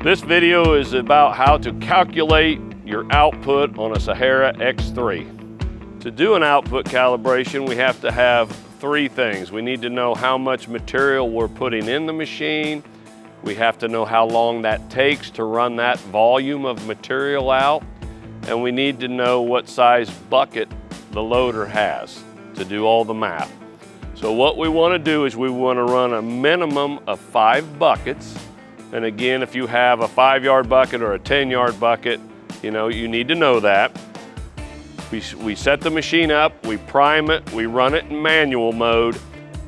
This video is about how to calculate your output on a Sahara X3. To do an output calibration, we have to have three things. We need to know how much material we're putting in the machine. We have to know how long that takes to run that volume of material out. And we need to know what size bucket the loader has to do all the math. So what we want to do is we want to run a minimum of 5 buckets. And again, if you have a 5-yard bucket or a 10-yard bucket, you need to know that. We set the machine up, we prime it, we run it in manual mode,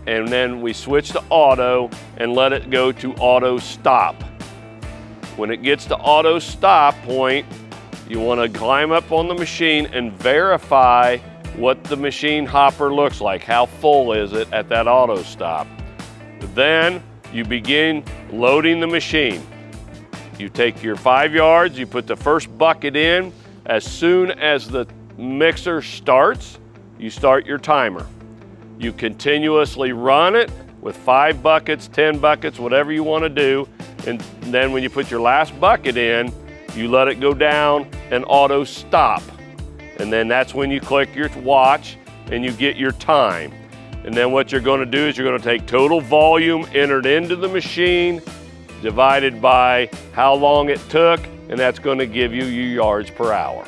and then we switch to auto and let it go to auto stop. When it gets to auto stop point, you want to climb up on the machine and verify what the machine hopper looks like. How full is it at that auto stop? Then you begin loading the machine. You take your 5 yards, you put the first bucket in. As soon as the mixer starts, you start your timer. You continuously run it with 5 buckets, 10 buckets, whatever you want to do. And then when you put your last bucket in, you let it go down and auto stop. And then that's when you click your watch and you get your time. And then what you're going to do is you're going to take total volume entered into the machine divided by how long it took, and that's going to give you your yards per hour.